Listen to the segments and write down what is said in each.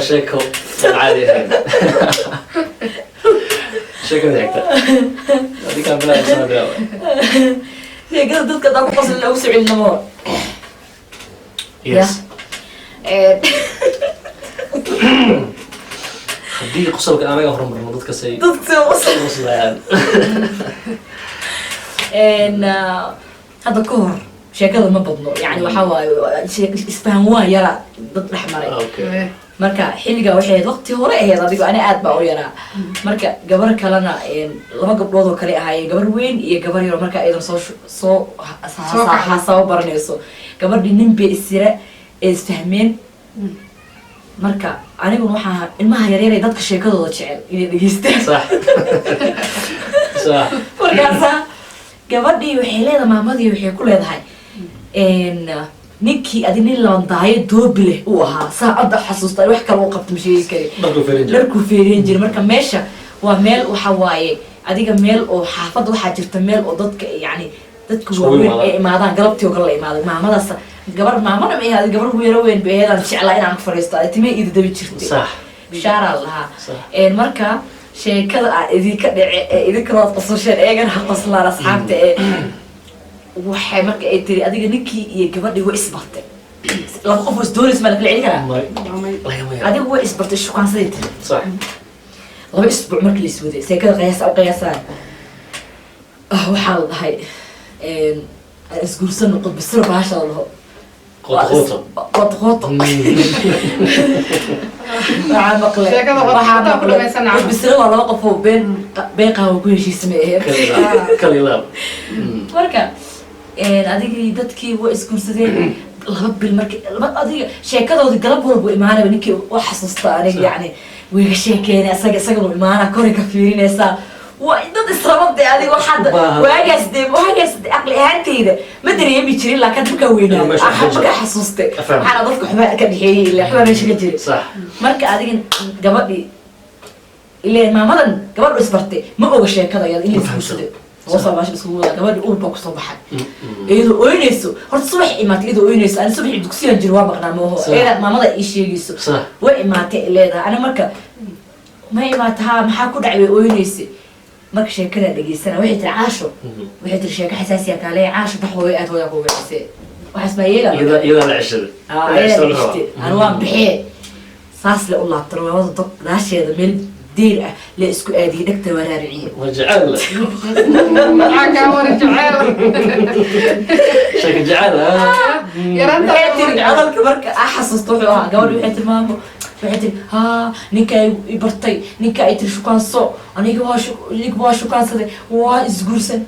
شيكو عادي شيكو ذاك هذه كان بلا سنة دراوة هي قصة ضد كذا قصة الأوسع النمو يس خدي قصة كان أنا أهرم من ضد كسي ضد كذا قصة يعني إن هذا كور شيء كذا ما بضنو يعني وحوا شيء اسفهموها يرى ضد الأحمر أوكي marka xilliga waxay waqti hore ahayd adigu ana aad baa u yaraa marka gabar kalena laba gabdhood oo kale ahaayeen gabar weyn iyo gabar yar marka ay soo baranayso gabadhii nin bay isira isfahmeen marka anigu waxaan ilmaha yar yar dadka sheekadooda jecel inay dhageystaan صح صح markaasa gabadhii waxay leedahay maamadii waxay ku leedahay ninkii adina laandaayo doobi leh uu ahaa saacada xasuusta wax kale uu qabto masheegi kare dharku feerin jir marka meesha waa meel waxa waaye adiga meel oo xaafad waxa jirta meel oo dadka yani dadku waaweyn ay imaadaan galabtii oo kale la imaado maamadaas gabar maamada ma yahay gabar weero weyn beedan jeclaa inaan ku fariisto ay timay ida dabi jirtay صح bishaara laha marka sheekada idinka dhace idinka wad qosasheen eegan xaqaslaan asxaabta waxay marka ay tiri adiga ninkii iyo gabadhii way isbartay laba qof oo stories ma la kala celin karaa adiga way isbartay shukaansaday tiri صح laba isbuuc markii la iswaday sheekada qiyaasaan waxaa la dhahay isguursan noqon bisro baasha la dhaho qoto waxaa maqlay bisro waa laba qof oo been qaawa ku heshiismay ahayd kalilaab marka adigii dadkii way isguursadeen laba bil markii adiga sheekadoodii galab walba imaanaba ninkii wax xasuusta aniga yani wiiga sheekeena isaga uu imaana kore ka fiirinaysaa waa dad israbade adiga waxaad waagaas aqli ahaantayda ma dareemi jirin laakiin dadka weynaa marka xasuustay waxaana dadka xumaa ka dhexeeyay ilaa xumaa meesha ka jiray marka adiga gabadhii ilaa maamadan gabadhu isbartay ma oga sheekada iyada in la isguursaday وصل باش بس هو قبل يقول بوك صباح إذا أوينيسو هرت صبح إماتي إذا أوينيسو أنا صبح دكسي الجواب بقنا ما هو إذا ما مضى إيش يجيسو وإماتي اللي هذا أنا مركا ما إماتها ما حكون عيب أوينيسي مركا شيء كذا دقيقة سنة واحد العاشر واحد الشيء حساسية كالي عاشر بحوي أتوي أقول بس وحسب يلا إذا العشر إذا العشر أنا وام بحي صاص لأقول ترى هذا طب ناشي هذا ميل دير لإسكو آدي دكتور ورارعية وجعل معك ورجعل شكل جعل يا رانت عضل كبرك أحسس طوحها قولي وحيت المامو وحيت ها نيكا يبرطي نيكا يتر شو كان صو أنا يجوا شو كان صدق وإسقرسن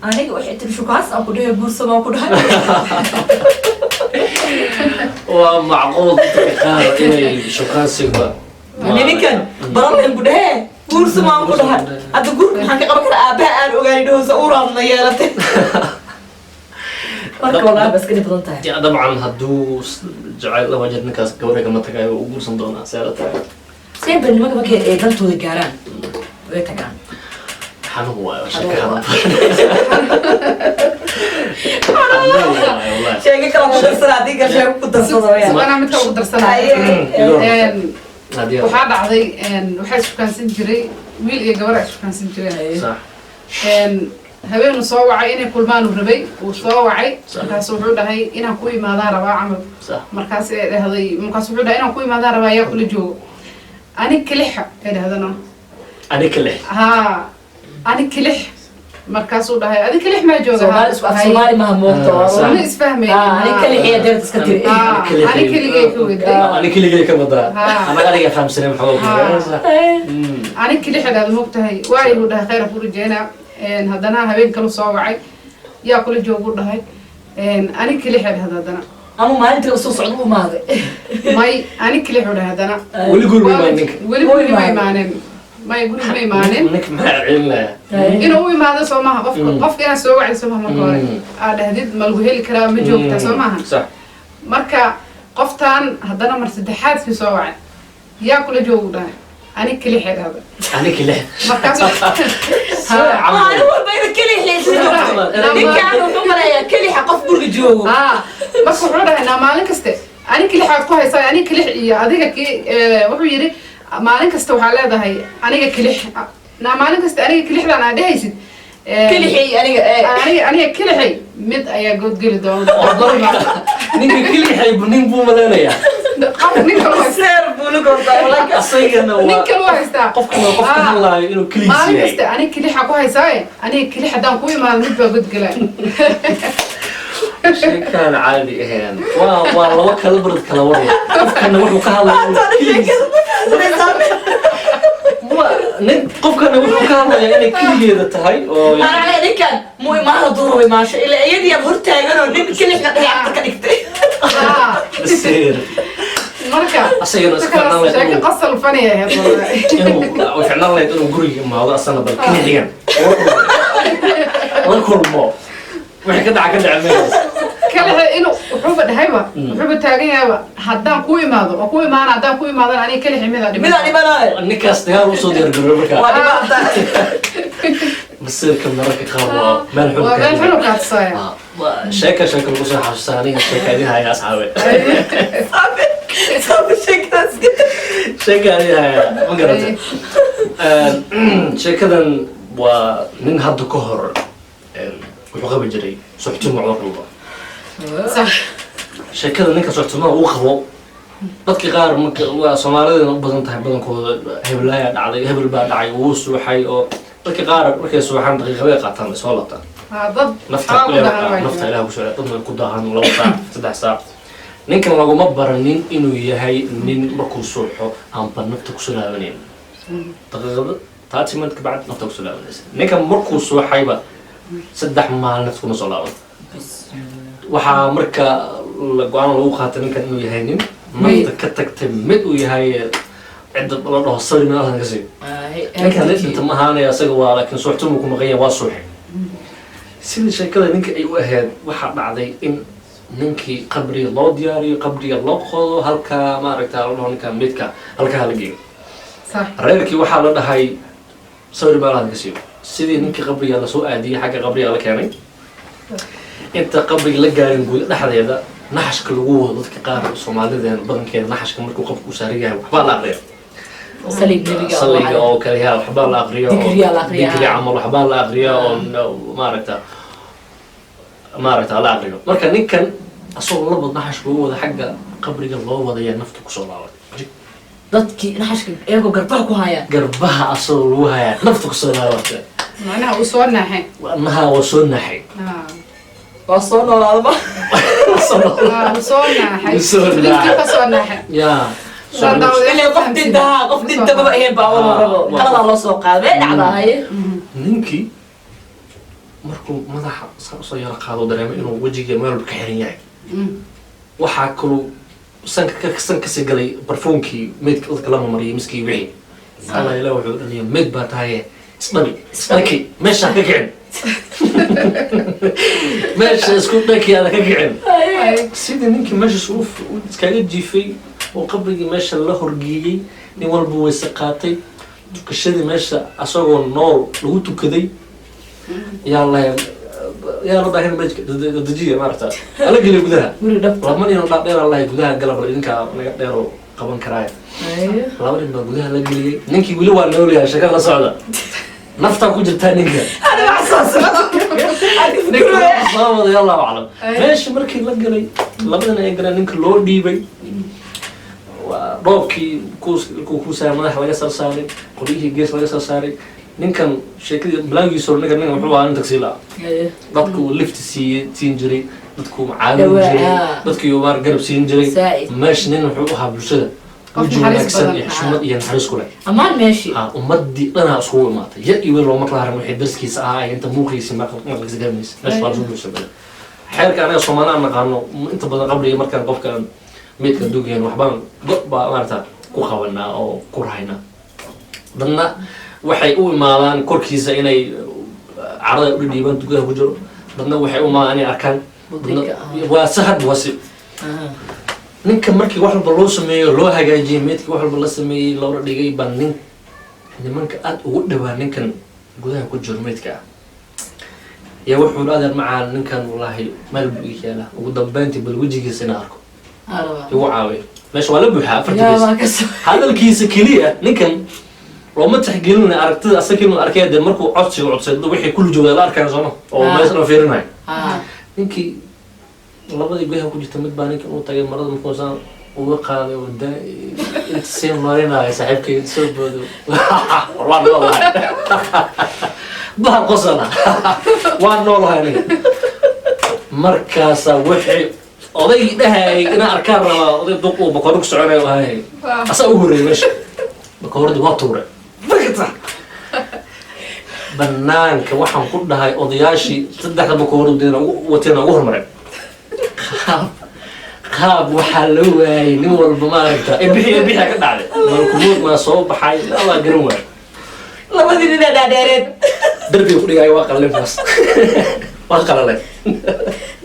أنا يجوا حيت شو كان صو أقول له برصة ما أقول له ومعقول تختار إني شو كان سيبا يعني كان برا من بده برصة ما أقول له هذا قول حكي قبل كده أباء وقالي له سأورا من يالته والله بس كده بدنتها يا طبعا هدو جعل لو وجدنا كاس قبل كم تكاي وقول صندوقنا سيارتها سين بين ما كبك دلتو الجاران ويتكان حنو هو شكله شيء كلام مدرسة هذيك شيء مدرسة وياه أنا متى مدرسة وحاب عضي وحاس شو كان سنجري ويل يا جوارع شو كان سنجري صح هبين صوّعي إني كل ما نهربي وصوّعي مركز وحده هاي إنا كوي ما دار ربع عمل مركز هذا مركز وحده إنا كوي ما دار ربع يأكل جو أنا كلحة هذا أنا أنا كلح ها أنا كلح مركز وحده هاي أنا كلح ما جو سومالي ما موقته أنا إسفهمي أنا كلح هي دير تسكتي أنا كلح كوي أنا كلح كم ده أنا قاعد أفهم سنة محاول أنا كلح هذا الموقت هاي واعي وده خير فور الجينا هذانا هبين كانوا صوّعي يا كل جو قرده هاي أنا كلي حد هذانا أما ما أنت أصوص عضو ماذا ماي أنا كلي حد هذانا واللي يقول ما إنك واللي يقول ما يمانن ما يقول ما يمانن إنك ما علنا إنه هو ما هذا سومها قف كنا صوّعي سومها ما قال هذا هديد ملوه الكلام مجوك تسومها صح مركا قفتان هذانا مرتدحات في صوّعي يا كل جو قرده أنا كلي حد هذا أنا كلح مركز أنا هو بين كلي ليش ليه كانوا هم لا كلي حقف برجوا بس وحده أنا مالك است أنا كل حد كويس أنا كل أديك كي وحيري ما أنا كست وحالة ده هي أنا كل ما أنا كست أنا كل حد أنا ده هيسد كل حي أنا كل حي مد أيا جود جل دون نيجي كل حي بنين بو ملانا يا نيكل سير بقولك والله أصيغنا نيكل وايستا قفك الله إنه كل ما أنا كست شيء أنا كل حد كويس أنا كل حد أنا كوي ما مد بجود جل شيء كان عادي هين والله وكل برد كلا ورا قفك إنه وحنا كهلا qofkana wuxuu ka hadlayaa inay keligeeda tahay oo أنا ninkan muu imaana duur way maasha ilaa iyadii aan hortaagan oo nin keli ka dhigay ka dhigtay basiir marka asagana iska hadlay sheeko qasal faniya inuu ficnaan lahayd inuu guriga imaado asana bal keligan la kulmo wixii ka dhaca meelaas kale inuu wuxuu dhahayba wuxuu taagan yahay haddaan ku imaado oo ku imaana haddaan ku imaado aniga kale ximida dhibanaay ninkaas dagaal usoo diyaargarooy markaa waa dhibata basiirka mararka qaar waa meel xun waa meel xun ka tsaya sheeka lagu soo xasuustaa aniga sheeka idin haya asxaabe sheeka idin haya ma garata sheekadan waa nin hadda ka hor wuxuu qabi jiray suxtimo codolba صح sheekada ninka suxtimada uu qabo dadka qaar marka waa Soomaalida u badan tahay badankooda heblaaya dhacday hebel baa dhacay uu suuxay oo dadka qaar markay suuxaan daqiiqado qaataan soo laabtaan dad nafta ilaahay ku soo dad ku daahan 2 saac 3 saac ninkan laguma baranin inuu yahay nin markuu suuxo aan nafta ku soo laabaneen daqiiqado 30 minute ka bacd nafta ku soo laabanaysa ninkan markuu suuxayba 3 maalin kuma soo laaban waxaa marka go-aan lagu qaatay ninkan inuu yahay nin nafta ka tagtay mid uu yahay cid la dhaho sari meelaha ka sii ninkan inta ma ahaanaya asaga waa laakiin suuxtumu ku maqan yahay waa suuxay sidii sheekada ninka ay u ahayd waxaa dhacday in ninkii qabriga loo diyaariyo qabriga loo qodo halkaa maaragtaa la dhaho ninkan midka halkaa la geeyo reerkii waxaa la dhahay sari meelaha ka sii sidii ninkii qabriga lasoo aadiyay xagga qabriga la keenay inta qabriga la gaarin guud dhexdeeda naxashka lagu wado dadka qaar Soomaalida badankeeda naxashka markuu qofku saaran yahay waxba la aqriyo saliga oo kale yaa waxba la aqriyo digri amal waxba la aqriyo oo maaragta la aqriyo marka ninkan asoo laba naxashka uu wada xagga qabriga loo wadaya nafta ku soo laabatay dadkii naxashka eego garbaha ku haya garbaha asoo lagu haya nafta ku soo laabatay macnaha uu soo naxay waa soo naxay وصلنا الأربعة وصلنا يا اللي قفت الدها قفت الدها بقى هي بقى والله قال الله سوق هذا بعد هاي نينكي مركو مدح صار قادو دريم انه وجهي مال كحرين yahay waxa kulu sanka sigalay barfuunki mid dadka la mariyay miskii wixii Allah ilaahu wuxuu dhaliyo mid baa tahay isdhaki meesha ka kicin meesha isku dhaki aad ka kicin sidii ninkii meesha suuf iskaga jiifay oo qabrigii meesha la horgeeyay nin walba way saqaatay tukashadii meesha asagoo nool lagu tukaday yaa la baahan majka dajiya maarta ala gali gudaha lama nin oo dheer Allah gudaha galab idinka naga dheero qaban karaay laba nin baa gudaha la galiyay ninkii wili waa nool yahay shaqada la socda nafta ku jirta ninka أنا محسوس صامد يلا أعلم ماشي مركي لقلي لبدنا يقرأ نك لور ديبي وروبكي كوسا مدح لقى سرساري قريه جيس لقى سرساري نكن شكل بلاقي صور نكن نكن محبوب عن تكسيلا ضدكو ليفت سينجري ضدكو عالم جري ضدكو يومار قرب سينجري ماشي نين محبوبها بالشدة وجوه حشمة ينحرس كله أمان ماشي ومدي أنا أسوي ماته يقول لو ما طلع رمي حدرس كيس أنت مو كيس ما تقدمنيش ليش بارزو بسبب حيرك أنا صومانا أنا قانو أنت بدنا قبل مركان قف كان ميت كدوجين وحبان قطبة مرتا كوخونا أو كورهينا ضمنا وحي أول مالان كوركيس إني عرض أولي بنت جوه بجرو ضمنا وحي أول ما أنا أكان وسهد واسب ninka markii wax walba loo sameeyo loo hagaajiyay meedkii wax walba la sameeyay loo dhigay baan nimanka aad ugu dhawaa ninkan gudaha ku jiro meedka yaa wuxuu adeer macaan ninkan wallahi meel buu yaala ugu dambeyntii bal wajigiisa inaan arko igu caawiya meesha waa la buuxaa yaa afarta waa ka soo hadalkiisa keliya ninkan looma tixgelina aragtida asaga inuu arkay dee markuu codsiga codsado wixii kulli jooga la arkaya sooma oo meesha la fiirinayo ninkii labadii gudaha ku jirta mid baa ninkan uu tagay marada markuu saan uga qaaday oo inta sii marinayo saaxiibkay soo boodo waa noolahay bahal qosala waa noolahay aniga markaasaa wixii odaygii dhahayay inaan arkaan rabaa oday duq uu bakoorka soconayo ahay asaa u horreeyay meesha bakoordi waa tuure markata banaanka waxaan ku dhahay odayaashii saddexda bakoordeena wateena ugu hormaray qaab waxaa la waayay nin walba maaragta bixia ka dhacday malkumood maa soo baxay waa garan waay labadii nin dhaadheereed darbiga ku dhigaayo waa qalinkaas waa qalalay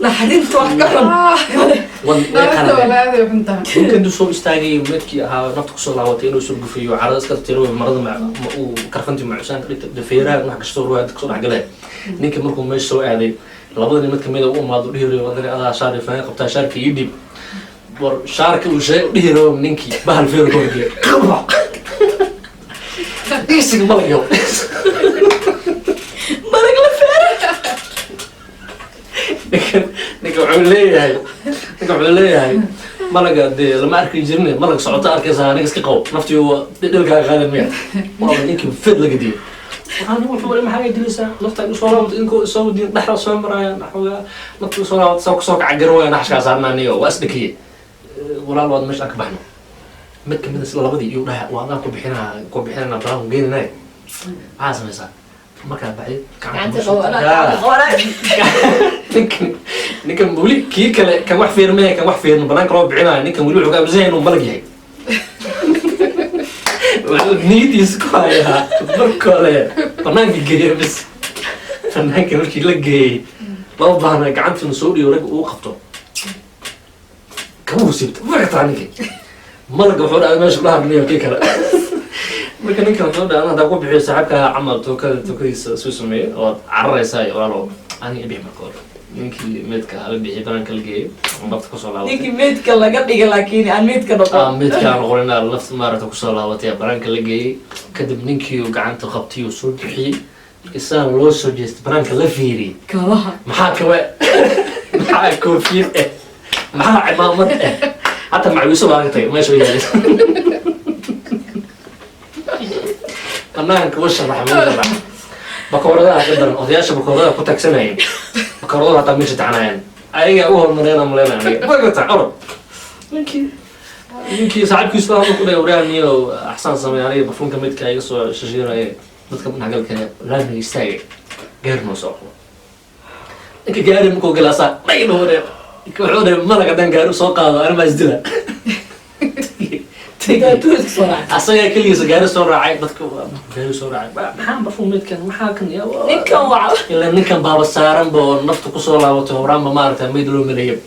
naxariinta wax ka xun ninka intuu soo istaagay meedkii ahaa nafta kusoo laabatay inuu soo gufayo carada iska tiro marada uu karfantii macusaanka dhigta dafeeraha wax kastoo ruwaad kasoo dhexgalay ninka markuu meesha soo aaday labada nin mid kamid u imaado dhihi rabo adana adaa shaar faan qabtaa shaarka ii dhib war shaarka uu shay dhihi rabo ninkii bahal feero ka wadiye isiga malayo malag la feero ninka wuxuu leeyahay malaga dee lama arki jirin malag socota arkaysaa aniga iska qabo naftii dhilkaaga qaadan miya waa ninkii fed laga diyo waxaan wuxuu maxaa dilaysaa nafta soo laabto inkoo soo diin dhaxda soo maraya naxwa nafta soo laabto soo kaca garan waaya naxashka saarnaaniyo waa isdhakiye walaal waad meesha ka baxno mid kamid ah labadii iyo dhaha waa aan ku bixinaa baraha geeninay waxaa samaysaa markaa baxay ninkan weli kii kale kan wax fiirmaya kan wax fiirin banaanka loo bixinayo ninkan weli wuxuu aaminsan yahay inuu malag yahay niyadiisa ku hayaa markole banaanka geeya bis banaanka markii la geeyey loo baahna gacantiina soo dhiyo ragga uu qabto kama husiibta markataa ninka malaga wuxuu dhahay meesha kula hadlayo kii kale marka ninkan wuxuu dhahay hadaa ku bixiyo saaxiibka camal tookadiisa soo sameeyey oo cararaysaa iyo walaalo aniga bixi marka hore ninkii meedka la bixiyay banaanka la geeyey nafta kusoo laabatay ninkii meedka laga dhigay laakiin aan meedka noqon meedka aan noqonina lafta maaragta kusoo laabatay banaanka la geeyey kadib ninkii gacanta qabtay oo soo bixiyey isaan loo soo jeestay banaanka la fiiriyey kabaha maxaa kawe maxaa koofiyad eh maxaa cimaamad eh حتى مع يوسف عرفتي ما شو يعني أنا كوش راح من راح بكورة قدر أضياش بكورة كنت سنين بكورة تمشي تعانين أي أول ملينا يعني بقول تعرف يمكن ساعات كيسوا هم كده يوراني أو أحسن سامي يعني بفهم كميت كاي يسوا شجيرة إيه بتكمل حاجة كده لازم يستاهل غير مسوق إنك جاري مكو جلسة ما ينور كوحودة مرة قدام جاري سوق هذا أنا ما أزدله أصلا كل يوم جاري سوق راعي بتكو جاري سوق راعي محام بفهم ميت كان محاكن يا ninkan waa إلا نكان بابا سارن بو نفط كسولا وتورام بمارته ميدلو مليب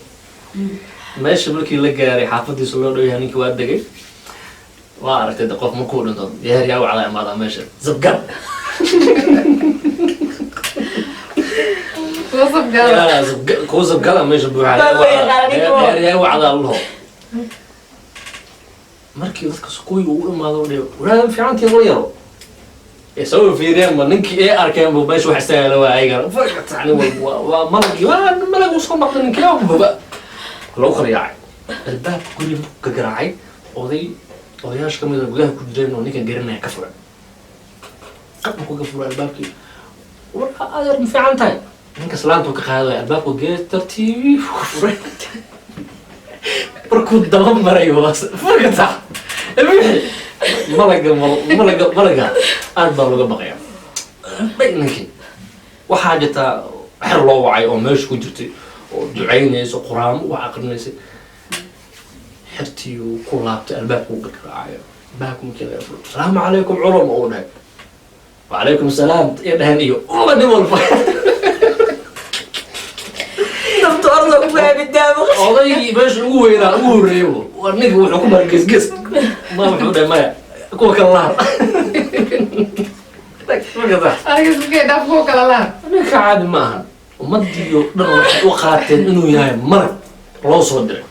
ماشي بلكي لقاري حافظي سولو يعني كي وادقي وعرفت دقوق مكون انت يا وعلى ما ماشي زبقر يا زبقر كو زبقر ماشي بوحه يا وعلى الله markii dadka isku u imaado walaal fiicantii loo yaro isoo fiireen ma ninkii ay arkeen buu meesha wax istaagay waa ayaga farqatani waa malag uu soo noqday ninkii oo baba loo qariyay albaab guri ka garaacay odayaasha kamid ah gudaha ku jireen oo ninkan garanaya ka furan qabku ka furan albaabkii waxa aad fiican tahay ninka salaantu ka qaaday albaabku gees tartiib furan بركود دم مريء واس فرقتها ملقا أربعة لقى بقية بينك وحاجة حر الله وعي أو مش كجرتي ودعينيس وقرآن وعقلنيس حرتي وكلابت الباب وقراعي باكم كذا السلام عليكم علوم أولاد وعليكم السلام يا دهنيو والله نمر أرضه وفيها بالدابة oday meesha ugu weynaa ugu horeeyo waa ninka wuxuu ku maray gesges ma wuxuu dhahay maya kuwa kala laar kuwa kala laar ninka caadi maaha ummadiyo dhan waxay u qaateen inuu yahay marag loo soo diray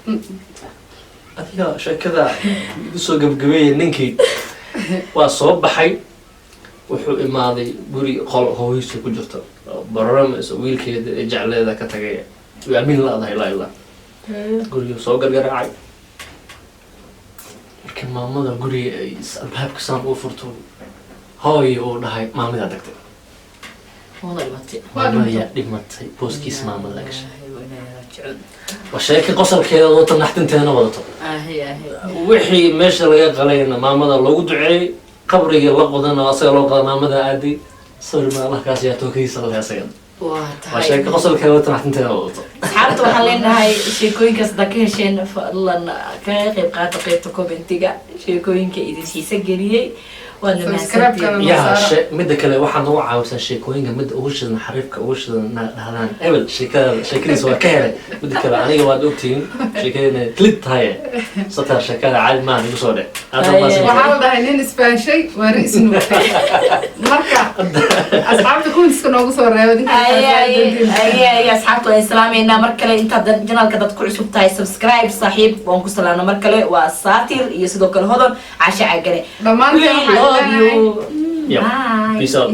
adiga sheekada igu soo gabagabeeyay ninkii waa soo baxay wuxuu imaaday guri qol hooyadiisa ku jirta barnaamij wiilkeeda ee jecleeda ka tagay waa min la aday ilaa guriga soo gargaraacay markii maamada guriga ay albaabka saan u furto hooy oo dhahay maamada tagtay maamada dhimatay booskiis maamada gashay وشيك قصر كذا وطن نحن تنا وضطه. وحي مش اللي قالينا ما ماذا لو دعي قبري لقدنا أصير لقدنا ماذا عادي صار ما الله كاسياتو كيس الله يسير. وشيك قصر كذا وطن نحن تنا وضطه. حاولت وحلينا هاي شيكوين كصدقين شين فالله كيف قاتقيتكم بنتيجا شيكوين كإذا شيء سجليه وأنا ما يا شيء مدة كله واحد نوع عاوز شيكوين مدة أوش نحرفك أوش هذان قبل شيكين سوا كهرة مدة كله أنا جواد أوكتين شيكين تلت هاي صار شكل عاد ما نقول صورة وحاول ده هنين إسبان شيء ورئيس نوتي مركا أصحاب تكون سكنوا صورة أي أصحاب الإسلام إن مركلة أنت جنال كده تقول شو بتاعي سبسكرايب صاحب وانكو سلامة مركلة وساتير يسدوك الهضم عشاء عجلة. love you. Bye. Peace out.